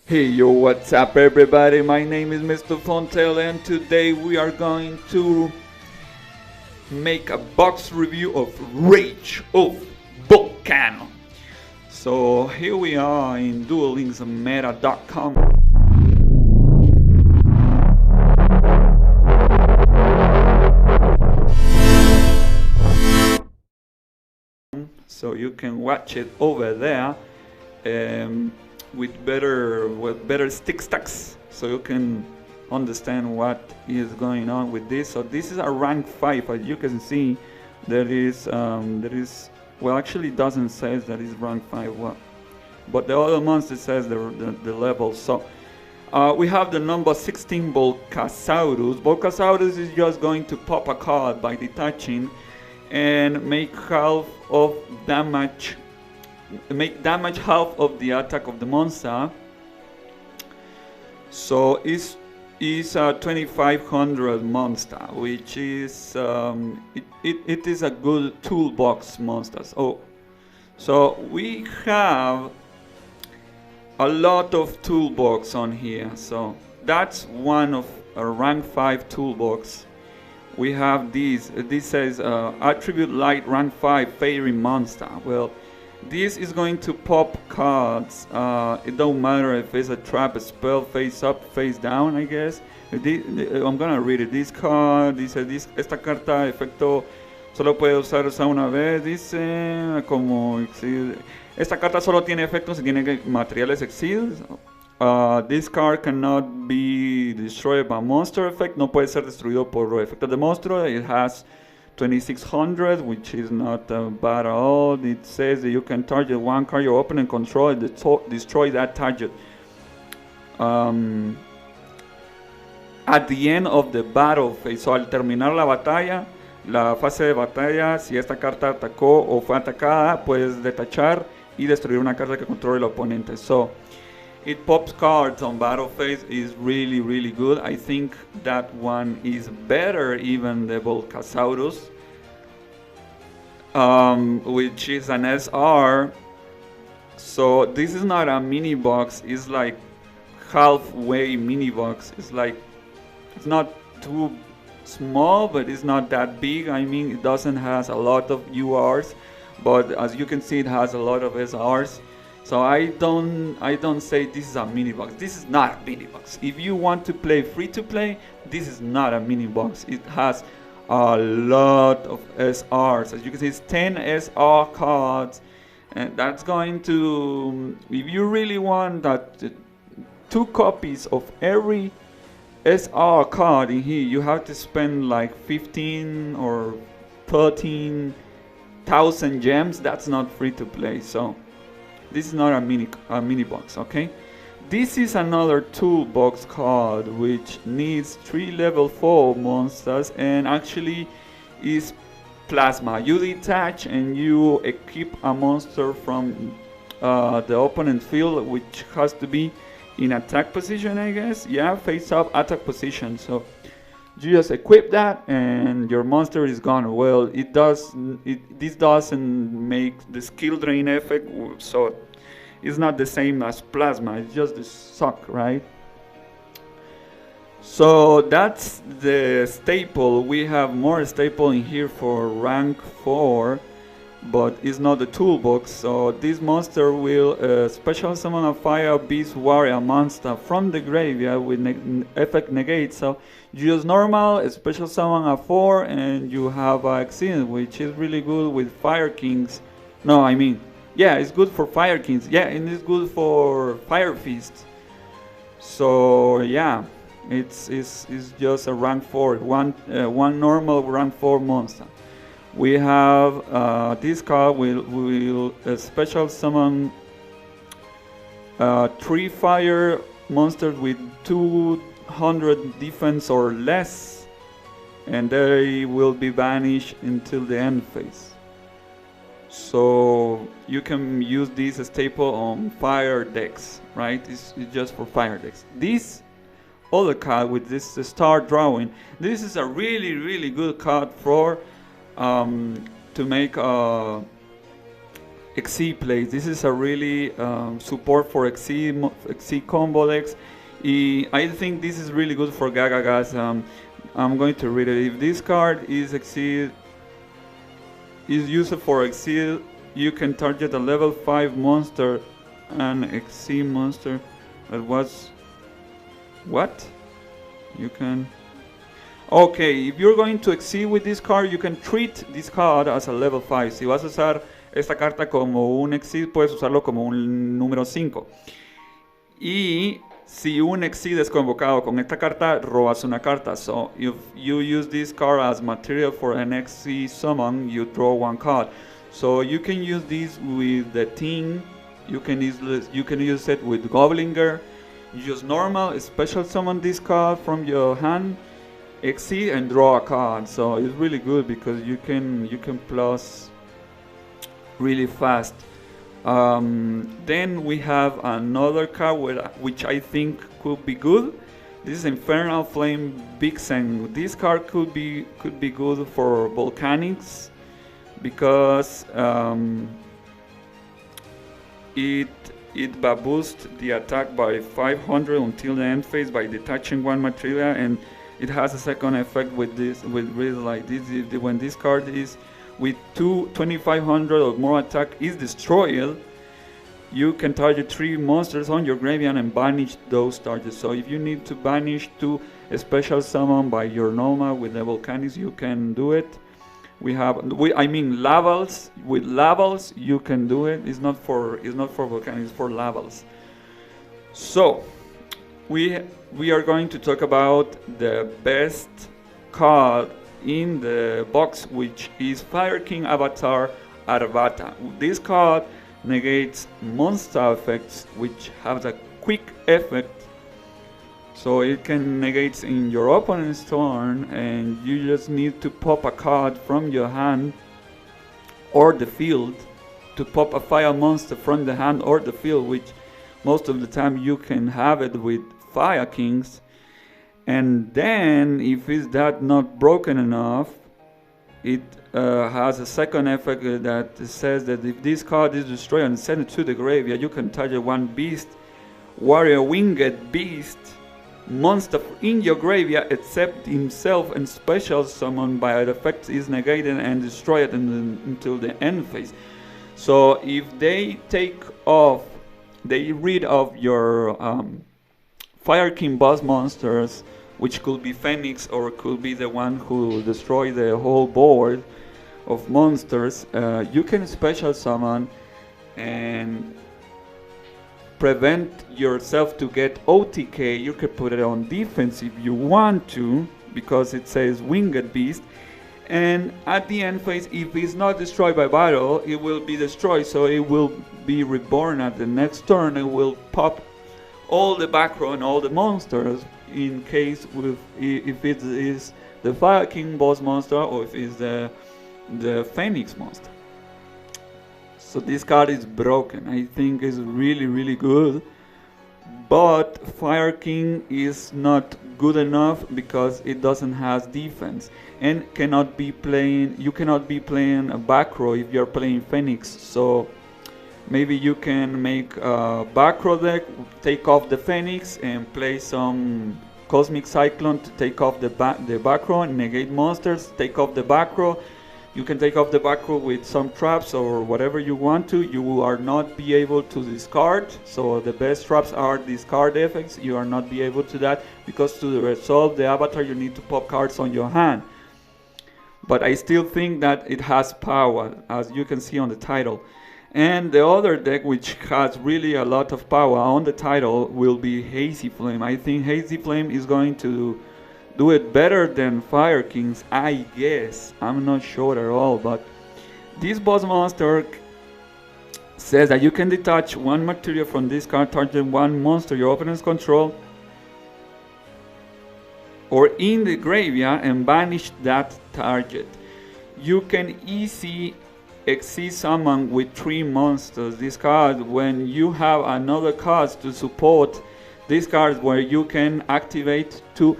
Hey yo, what's up everybody? My name is Mr. Fontel and today we are going to make a box review of Rage of Volcano. So here we are in duelinksmeta.com. So you can watch it over there. With better stick stacks, so you can understand what is going on with this. So this is a rank 5. As you can see, there is well, actually it doesn't say that it's rank 5, well, but the other monster says the level. So we have the number 16 Volcasaurus. Volcasaurus is just going to pop a card by detaching and make half of damage. Make damage half of the attack of the monster. So it's a 2500 monster, which is it is a good toolbox monster. So we have a lot of toolbox on here. So that's one of a rank 5 toolbox. We have these. This says attribute light rank 5 fairy monster. Well, this is going to pop cards. It don't matter if it's a trap, a spell, face up, face down, I guess. I'm gonna read it. This card dice, esta carta efecto solo puede usarse una vez. Dice como esta carta solo tiene efectos si tiene materiales exceed. This card cannot be destroyed by monster effect. No puede ser destruido por efectos de monstruo. It has 2600, which is not bad at all. It says that you can target one card your opponent control and destroy that target. At the end of the battle phase, so al terminar la batalla, la fase de batalla, si esta carta atacó o fue atacada, puedes detachar y destruir una carta que controle el oponente. So it pops cards on battle phase, is really good. I think that one is better even the Volcasaurus, which is an SR. So this is not a mini box, it's like halfway mini box. It's like, it's not too small, but it's not that big. I mean, it doesn't has a lot of URs, but as you can see, it has a lot of SRs. So I don't say this is a mini box. This is not a mini box. If you want to play free to play, this is not a mini box. It has a lot of SRs. As you can see, it's 10 SR cards, and that's going to, if you really want that 2 copies of every SR card in here, you have to spend like 15 or 13,000 gems. That's not free to play. So this is not a mini box, okay? This is another toolbox card which needs 3 level 4 monsters and actually is plasma. You detach and you equip a monster from the opponent field, which has to be in attack position, I guess. Yeah, face up attack position. So you just equip that and your monster is gone. Well, this doesn't make the skill drain effect, so it's not the same as plasma. It's just the suck, right? So that's the staple. We have more staple in here for rank 4, but it's not the toolbox. So this monster will special summon a fire beast warrior monster from the graveyard with effect negate. So you use normal, special summon a 4, and you have accident, which is really good with Fire Kings. No, I mean, yeah, it's good for Fire Kings. Yeah, and it's good for Fire Feast. So yeah, it's just a rank 4, one normal rank 4 monster. We have this card will special summon 3 fire monsters with 200 defense or less, and they will be banished until the end phase. So you can use this staple on fire decks, right? It's just for fire decks. This other card with this star drawing, this is a really good card for to make XC plays. This is a really support for XC combo decks. I think this is really good for DESCARGAS. I'm going to read it. If this card is used for XC, you can target a level 5 monster, an XC monster that was... What? You can... Okay, if you're going to exceed with this card, you can treat this card as a level 5. Si vas a usar esta carta como un exceed, puedes usarlo como un número 5. Y si un exceed es convocado con esta carta, robas una carta. So if you use this card as material for an exceed summon, you draw one card. So you can use this with the Ting. You can use it with Goblinger. You use normal, special summon this card from your hand, exceed, and draw a card. So it's really good because you can plus really fast. Then we have another card which I think could be good. This is Infernal Flame Vixen. This card could be good for volcanics because it boosts the attack by 500 until the end phase by detaching one material, and it has a second effect with this, like this. When this card is with 2500 or more attack is destroyed, you can target 3 monsters on your graveyard and banish those targets. So if you need to banish 2 special summon by your normal with the volcanics, you can do it. I mean levels. With levels you can do it. It's not for volcanics, it's for levels. So we are going to talk about the best card in the box, which is Fire King Avatar Arvata. This card negates monster effects which have a quick effect. So it can negate in your opponent's turn, and you just need to pop a card from your hand or the field to pop a fire monster from the hand or the field, which most of the time you can have it with Fire Kings. And then if it's not broken enough, it has a second effect that says that if this card is destroyed and sent to the graveyard, you can target one beast, warrior, winged beast monster in your graveyard except himself, and special summon by the effect is negated and destroyed until the end phase. So if they rid of your Fire King boss monsters, which could be Phoenix or could be the one who destroy the whole board of monsters, you can special summon and prevent yourself to get OTK. You can put it on defense if you want to, because it says Winged Beast. And at the end phase, if it's not destroyed by battle, it will be destroyed. So it will be reborn at the next turn. It will pop all the background, all the monsters, in case if it is the Fire King boss monster or if it's the Phoenix monster. So this card is broken. I think it's really good, but Fire King is not good enough because it doesn't have defense and cannot be playing. You cannot be playing a back row if you're playing Phoenix. So maybe you can make a back row deck, take off the Phoenix and play some Cosmic Cyclone to take off the back row and negate monsters. Take off the back row. You can take off the back row with some traps or whatever you want to. You will not be able to discard. So the best traps are discard effects. You are not be able to that because to resolve the avatar you need to pop cards on your hand. But I still think that it has power, as you can see on the title. And the other deck which has really a lot of power on the title will be Hazy Flame. I think Hazy Flame is going to do it better than Fire Kings, I guess. I'm not sure at all, but this boss monster says that you can detach one material from this card, target one monster your opponent's control or in the graveyard and banish that target. You can easily exceed summon with 3 monsters. This card, when you have another card to support this card, where you can activate to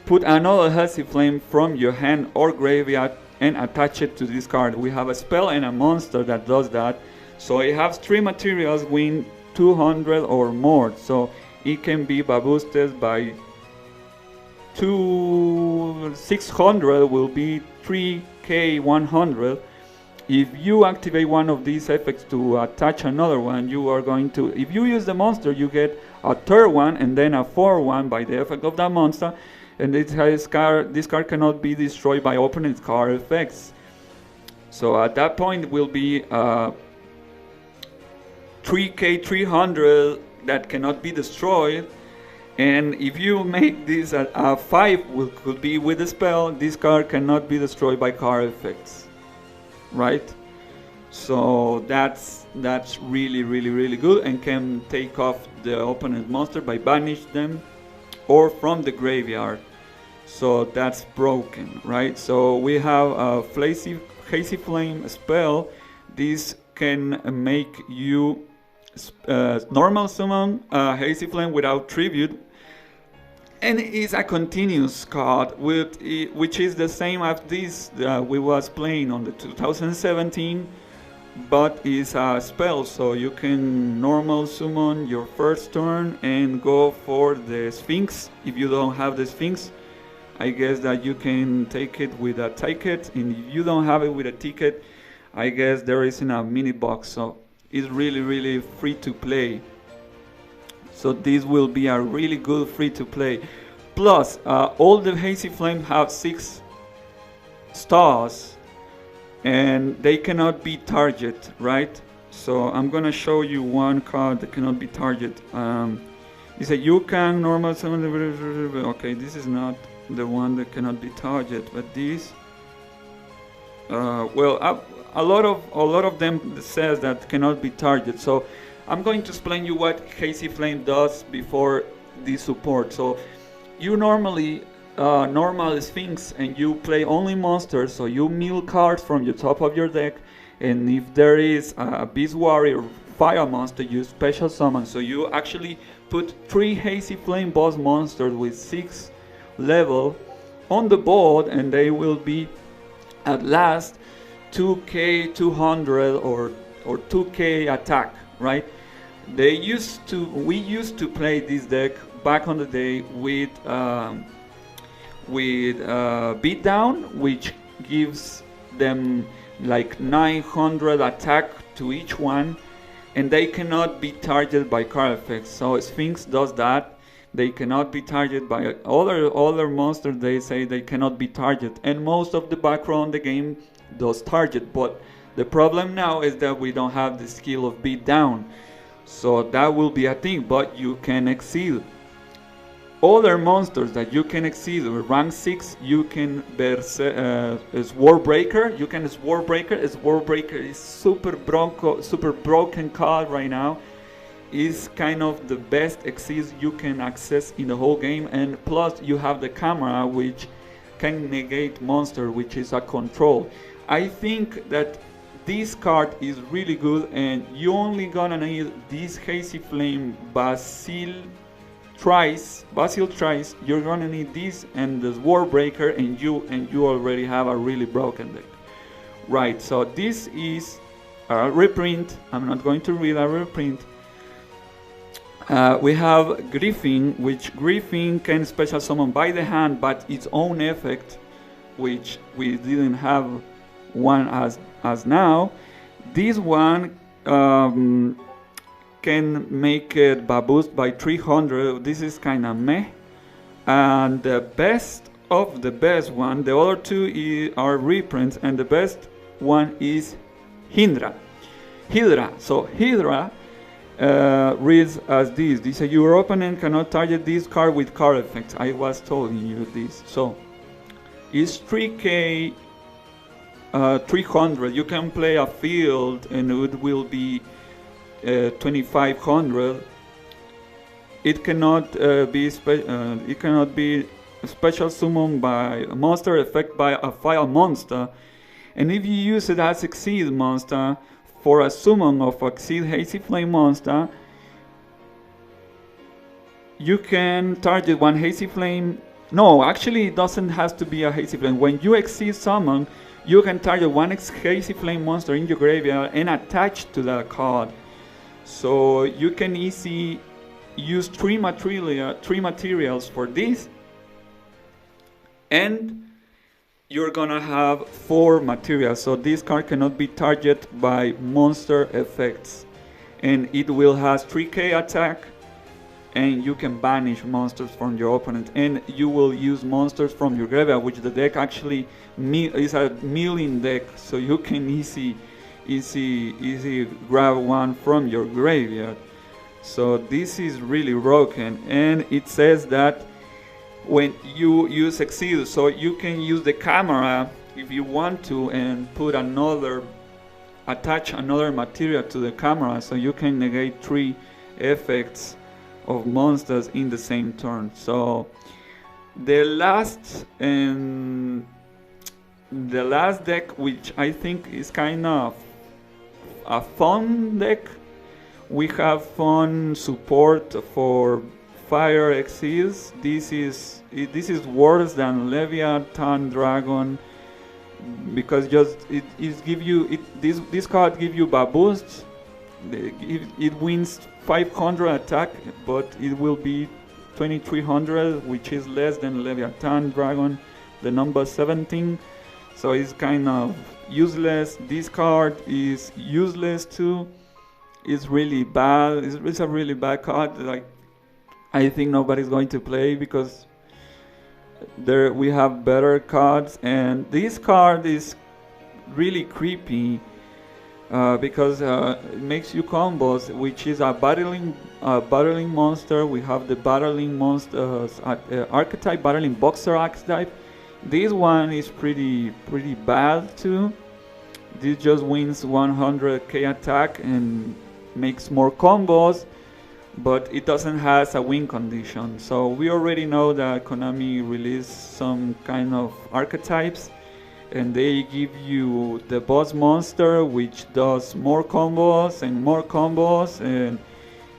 put another Hazy Flame from your hand or graveyard and attach it to this card. We have a spell and a monster that does that. So it has 3 materials win 200 or more, so it can be boosted by 600 will be 3k100. If you activate one of these effects to attach another one, you are going to, if you use the monster, you get a third one and then a fourth one by the effect of that monster, and this card cannot be destroyed by opponent's card effects. So at that point it will be 3k300 that cannot be destroyed. And if you make this a 5 could be with the spell, this card cannot be destroyed by card effects, right? So that's really good, and can take off the opponent's monster by banish them or from the graveyard. So that's broken, right? So we have a Hazy Flame spell. This can make you normal summon Hazy Flame without tribute, and it's a continuous card which is the same as this we was playing on the 2017, but it's a spell, so you can normal summon your first turn and go for the Sphinx. If you don't have the Sphinx, I guess that you can take it with a ticket, and if you don't have it with a ticket, I guess there isn't a mini box. So it's really free to play. So this will be a really good free to play. Plus, all the Hazy Flame have 6 stars, and they cannot be target, right? So I'm gonna show you one card that cannot be target. It says you can normal summon. Okay, this is not the one that cannot be target, but this. Well, a lot of them says that cannot be target. So I'm going to explain you what Hazy Flame does before this support. So you normally normal Sphinx and you play only monsters, so you mill cards from the top of your deck, and if there is a Beast Warrior fire monster, you special summon. So you actually put 3 Hazy Flame boss monsters with 6 level on the board, and they will be at last 2k200 or 2k attack, right? We used to play this deck back on the day with beatdown, which gives them like 900 attack to each one, and they cannot be targeted by card effects. So Sphinx does that. They cannot be targeted by other monsters. They say they cannot be targeted, and most of the background the game does target. But the problem now is that we don't have the skill of beatdown, so that will be a thing. But you can exceed other monsters that you can exceed. Rank 6, you can Swordbreaker. You can Swordbreaker. Swordbreaker is super broken card right now. Is kind of the best exceeds you can access in the whole game, and plus you have the camera, which can negate monster, which is a control. I think that this card is really good, and you only gonna need this Hazy Flame Basil Trice. You're gonna need this and the Swordbreaker, and you already have a really broken deck, right? So this is a reprint. I'm not going to read a reprint. We have Griffin, which Griffin can special summon by the hand, but its own effect, which we didn't have one as now. This one can make it boost by 300. This is kind of meh. And the best of the best one, the other two are reprints, and the best one is Hydra. So Hydra reads as this. This says your opponent cannot target this card with card effects. I was telling you this. So it's 3k 300. You can play a field and it will be 2500. It cannot be special summon by a monster effect by a fire monster, and if you use it as Exceed monster for a summon of Exceed Hazy Flame monster, you can target one Hazy Flame. No, actually it doesn't have to be a Hazy Flame. When you Exceed summon, you can target one Hazy Flame monster in your graveyard and attach to that card. So you can easily use three materials for this, and you're gonna have 4 materials. So this card cannot be targeted by monster effects, and it will have 3k attack, and you can banish monsters from your opponent, and you will use monsters from your graveyard, which the deck actually is a milling deck, so you can easy grab one from your graveyard. So this is really broken, and it says that when you use Exceed, so you can use the camera if you want to and attach another material to the camera, so you can negate 3 effects of monsters in the same turn. So the last deck, which I think is kind of a fun deck, we have fun support for Fire Exceeds. This is worse than Leviathan Dragon, because this card give you a boost. It wins 500 attack, but it will be 2300, which is less than Leviathan Dragon, the number 17. So it's kind of useless. This card is useless too. It's really bad. It's a really bad card. Like, I think nobody's going to play because we have better cards, and this card is really creepy because it makes you combos, which is a battling monster. We have the battling monsters archetype, battling boxer archetype. This one is pretty bad too. This just wins 100k attack and makes more combos, but it doesn't have a win condition. So we already know that Konami released some kind of archetypes, and they give you the boss monster, which does more combos, and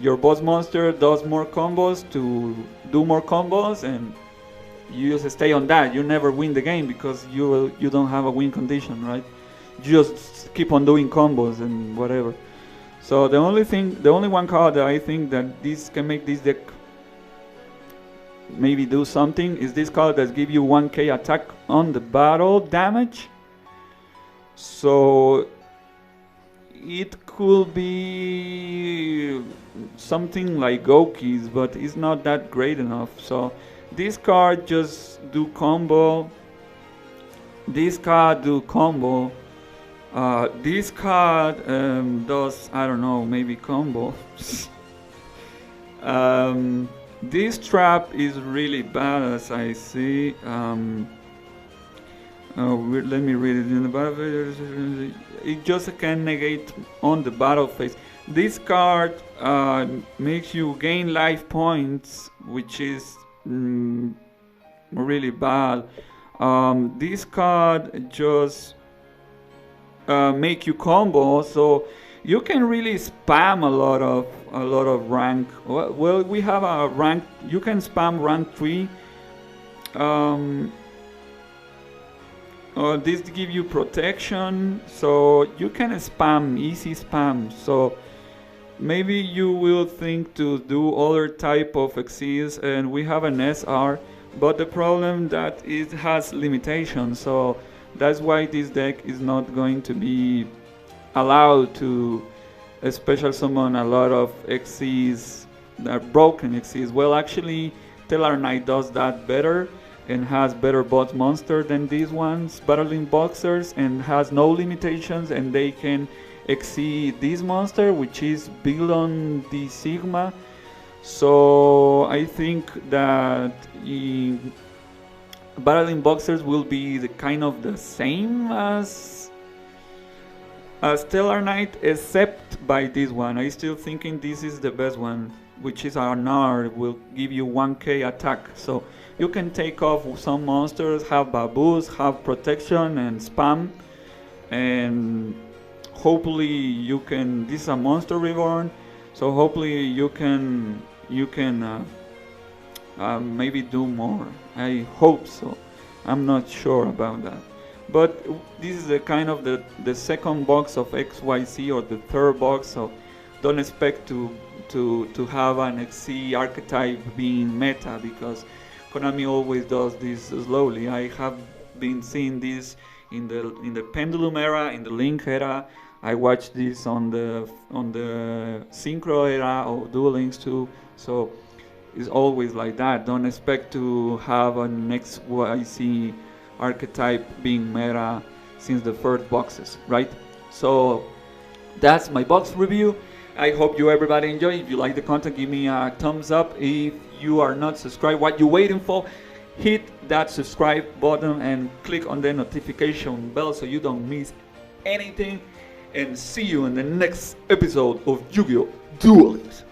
your boss monster does more combos to do more combos, and you just stay on that. You never win the game because you don't have a win condition, right? You just keep on doing combos and whatever. So the only one card that I think that this can make this deck maybe do something is this card that gives you 1k attack on the battle damage. So it could be something like Goki's, but it's not that great enough. So this card just do combo. This card do combo. This card does, I don't know, maybe combo. This trap is really bad, as I see. Let me read it in the battle. It just can negate on the battle phase. This card makes you gain life points, which is really bad. This card just make you combo, so you can really spam a lot of rank. Well, we have a rank. You can spam rank 3. This give you protection, so you can spam, easy spam. So maybe you will think to do other type of exceeds, and we have an SR, but the problem that it has limitations. So that's why this deck is not going to be allowed to special summon a lot of Xyz, broken Xyz. Well, actually, Tellar Knight does that better and has better boss monster than these ones, battling boxers, and has no limitations, and they can exceed this monster, which is Bilon the Sigma. So I think that battling boxers will be the kind of the same as Tellar Knight, except by this one. I still thinking this is the best one, which is our Nard, will give you 1k attack. So you can take off some monsters, have Baboos, have protection and spam, and hopefully you can. This is a monster reborn, so hopefully you can maybe do more. I hope so. I'm not sure about that. But this is the kind of the second box of XYZ, or the third box, so don't expect to have an XC archetype being meta, because Konami always does this slowly. I have been seeing this in the Pendulum era, in the Link era. I watched this on the Synchro era of Duel Links 2. So it's always like that. Don't expect to have an XYZ archetype being meta since the first boxes, right? So that's my box review. I hope you everybody enjoy. If you like the content, give me a thumbs up. If you are not subscribed, what you waiting for? Hit that subscribe button and click on the notification bell so you don't miss anything. And see you in the next episode of Yu-Gi-Oh! Duel Links.